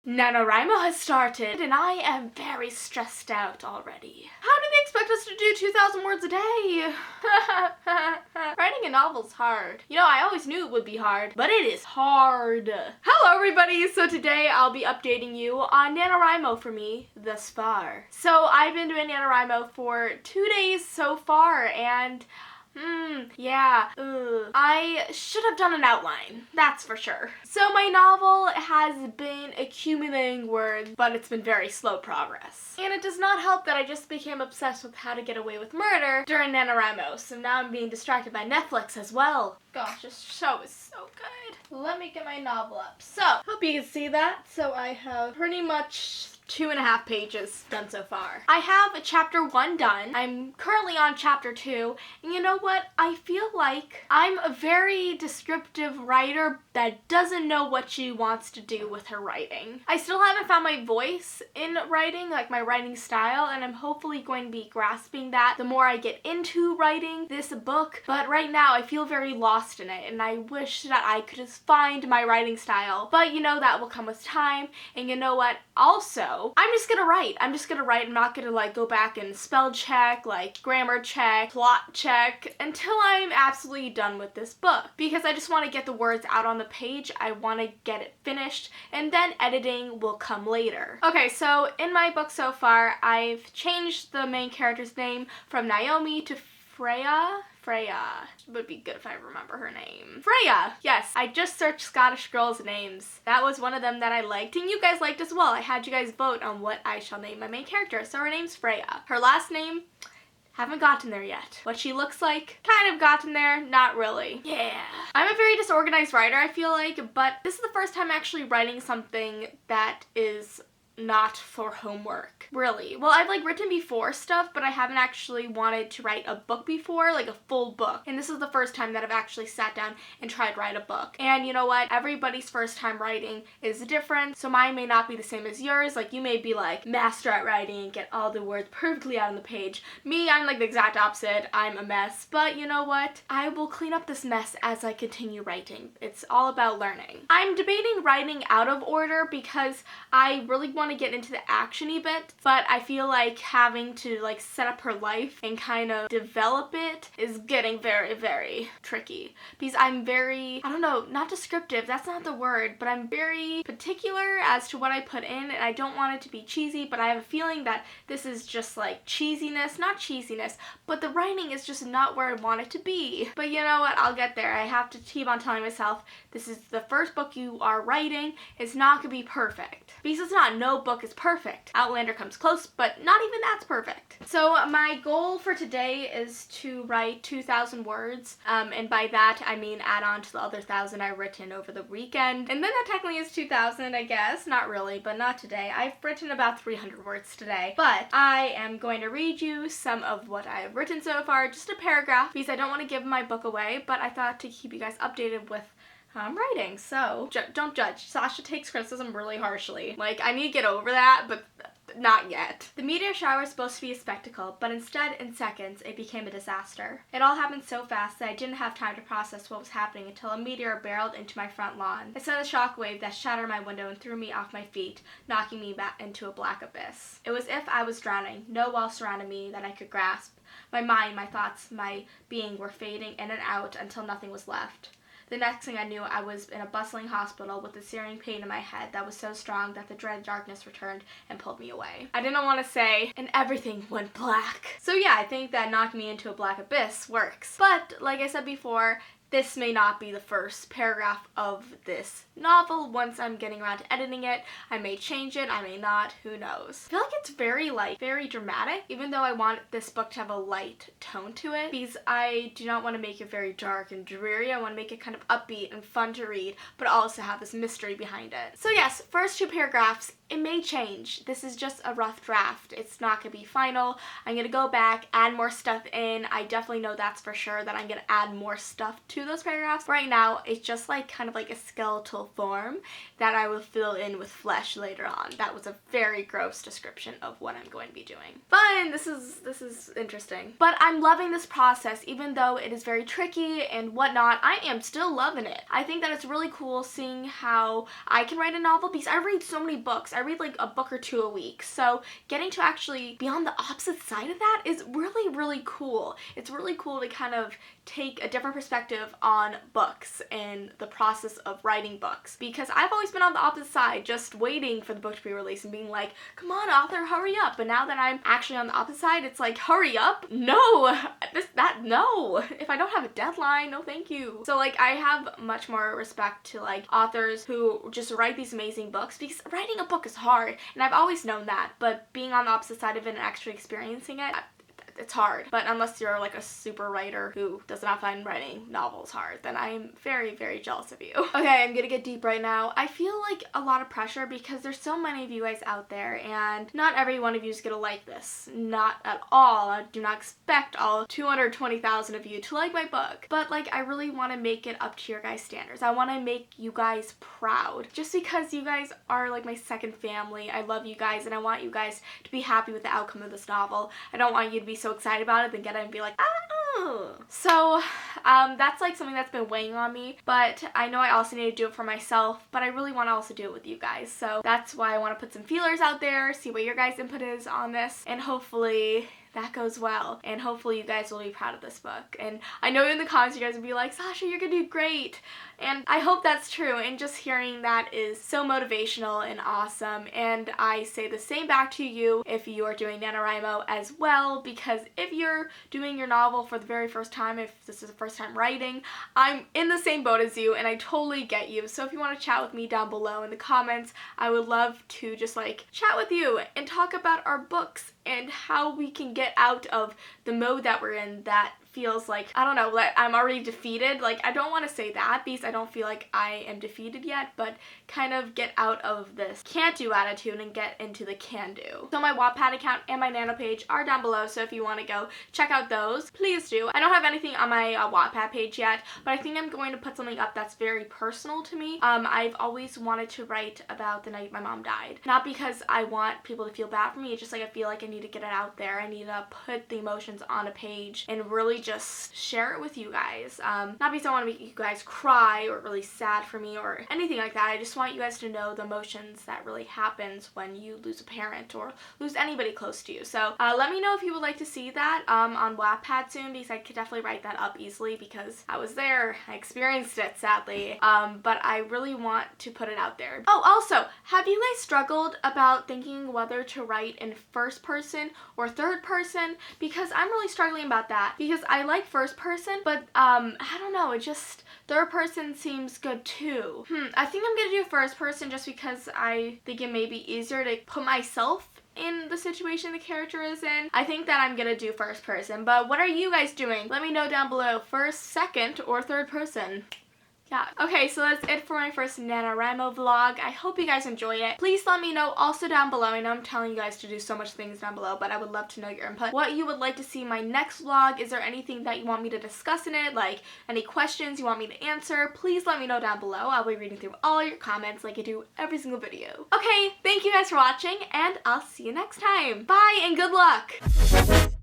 NaNoWriMo has started, and I am very stressed out already. How do they expect us to do 2,000 words a day? Writing a novel's hard. You know, I always knew it would be hard, but it is hard. Hello everybody! So today I'll be updating you on NaNoWriMo for me thus far. So I've been doing NaNoWriMo for 2 days so far, and I should have done an outline, that's for sure. So my novel has been accumulating words, but it's been very slow progress. And it does not help that I just became obsessed with How to Get Away with Murder during NaNoWriMo, so now I'm being distracted by Netflix as well. Gosh, this show is so good. Let me get my novel up. So, hope you can see that. So I have pretty much 2.5 pages done so far. I have chapter 1 done. I'm currently on chapter 2, and you know what? I feel like I'm a very descriptive writer that doesn't know what she wants to do with her writing. I still haven't found my voice in writing, like my writing style, and I'm hopefully going to be grasping that the more I get into writing this book, but right now I feel very lost in it, and I wish that I could just find my writing style, but you know that will come with time, and you know what? Also, I'm just gonna write. I'm not gonna like go back and spell check, like grammar check, plot check, until I'm absolutely done with this book. Because I just want to get the words out on the page, I want to get it finished, and then editing will come later. Okay, so in my book so far, I've changed the main character's name from Naomi to Freya. Would be good if I remember her name. Freya! Yes, I just searched Scottish girls' names. That was one of them that I liked, and you guys liked as well. I had you guys vote on what I shall name my main character, so her name's Freya. Her last name, haven't gotten there yet. What she looks like, kind of gotten there, not really. Yeah. I'm a very disorganized writer, I feel like, but this is the first time actually writing something that is not for homework, really. Well, I've like written before stuff, but I haven't actually wanted to write a book before, like a full book. And this is the first time that I've actually sat down and tried to write a book. And you know what? Everybody's first time writing is different, so mine may not be the same as yours. Like you may be like master at writing and get all the words perfectly out on the page. Me, I'm like the exact opposite. I'm a mess. But you know what? I will clean up this mess as I continue writing. It's all about learning. I'm debating writing out of order because I really want to get into the action-y bit, but I feel like having to like set up her life and kind of develop it is getting very, very tricky because I'm very, I don't know, not descriptive, that's not the word, but I'm very particular as to what I put in, and I don't want it to be cheesy, but I have a feeling that this is just like cheesiness, not cheesiness, but the writing is just not where I want it to be. But you know what, I'll get there. I have to keep on telling myself this is the first book you are writing, it's not gonna be perfect, because it's not. No book is perfect. Outlander comes close, but not even that's perfect. So my goal for today is to write 2,000 words, and by that I mean add on to the other 1,000 I've written over the weekend, and then that technically is 2,000, I guess. Not really, but not today. I've written about 300 words today, but I am going to read you some of what I've written so far, just a paragraph, because I don't want to give my book away, but I thought to keep you guys updated with I'm writing, so don't judge. Sasha takes criticism really harshly. Like, I need to get over that, but not yet. The meteor shower was supposed to be a spectacle, but instead, in seconds, it became a disaster. It all happened so fast that I didn't have time to process what was happening until a meteor barreled into my front lawn. It sent a shockwave that shattered my window and threw me off my feet, knocking me back into a black abyss. It was as if I was drowning, no wall surrounded me that I could grasp. My mind, my thoughts, my being were fading in and out until nothing was left. The next thing I knew, I was in a bustling hospital with a searing pain in my head that was so strong that the dread darkness returned and pulled me away. I didn't want to say, and everything went black. So yeah, I think that knocking me into a black abyss works. But, like I said before, this may not be the first paragraph of this novel. Once I'm getting around to editing it, I may change it, I may not, who knows. I feel like it's very light, very dramatic, even though I want this book to have a light tone to it, because I do not want to make it very dark and dreary. I want to make it kind of upbeat and fun to read, but also have this mystery behind it. So yes, first 2 paragraphs, it may change. This is just a rough draft. It's not going to be final. I'm going to go back, add more stuff in. I definitely know that's for sure that I'm going to add more stuff to to those paragraphs. Right now, it's just like kind of like a skeletal form that I will fill in with flesh later on. That was a very gross description of what I'm going to be doing. Fun! This is interesting. But I'm loving this process, even though it is very tricky and whatnot. I am still loving it. I think that it's really cool seeing how I can write a novel because I read so many books. I read like a book or two a week. So getting to actually be on the opposite side of that is really, really cool. It's really cool to kind of take a different perspective on books and the process of writing books, because I've always been on the opposite side, just waiting for the book to be released and being like, come on author, hurry up. But now that I'm actually on the opposite side, it's like, hurry up? No, no. If I don't have a deadline, no thank you. So like I have much more respect to like authors who just write these amazing books, because writing a book is hard and I've always known that, but being on the opposite side of it and actually experiencing it, it's hard. But unless you're like a super writer who does not find writing novels hard, then I'm very, very jealous of you. Okay, I'm gonna get deep right now. I feel like a lot of pressure because there's so many of you guys out there and not every one of you is gonna like this. Not at all. I do not expect all 220,000 of you to like my book. But like I really want to make it up to your guys' standards. I want to make you guys proud. Just because you guys are like my second family. I love you guys and I want you guys to be happy with the outcome of this novel. I don't want you to be so excited about it then get it and be like, oh. So that's like something that's been weighing on me, but I know I also need to do it for myself, but I really want to also do it with you guys. So that's why I want to put some feelers out there, see what your guys' input is on this, and hopefully that goes well, and hopefully you guys will be proud of this book. And I know in the comments you guys will be like, Sasha, you're gonna do great, and I hope that's true, and just hearing that is so motivational and awesome. And I say the same back to you if you are doing NaNoWriMo as well, because if you're doing your novel for the very first time, if this is the first time writing, I'm in the same boat as you and I totally get you. So if you want to chat with me down below in the comments, I would love to just like chat with you and talk about our books and how we can get out of the mode that we're in that feels like, I don't know, like I'm already defeated. Like I don't want to say that because I don't feel like I am defeated yet, but kind of get out of this can't do attitude and get into the can do. So my Wattpad account and my Nano page are down below, so if you want to go check out those, please do. I don't have anything on my Wattpad page yet, but I think I'm going to put something up that's very personal to me. I've always wanted to write about the night my mom died. Not because I want people to feel bad for me, it's just like I feel like I need to get it out there. I need to put the emotions on a page and really just share it with you guys. Not because I want to make you guys cry or really sad for me or anything like that. I just want you guys to know the emotions that really happens when you lose a parent or lose anybody close to you. So let me know if you would like to see that on Wattpad soon, because I could definitely write that up easily because I was there. I experienced it, sadly. But I really want to put it out there. Oh, also, have you guys struggled about thinking whether to write in first person or third person? Because I'm really struggling about that, because I like first person, but I don't know, it just, third person seems good too. I think I'm gonna do first person just because I think it may be easier to put myself in the situation the character is in. I think that I'm gonna do first person, but what are you guys doing? Let me know down below, first, second, or third person. Yeah. Okay, so that's it for my first NaNoWriMo vlog. I hope you guys enjoyed it. Please let me know also down below. I know I'm telling you guys to do so much things down below, but I would love to know your input. What you would like to see in my next vlog. Is there anything that you want me to discuss in it? Like any questions you want me to answer? Please let me know down below. I'll be reading through all your comments like I do every single video. Okay, thank you guys for watching, and I'll see you next time. Bye and good luck!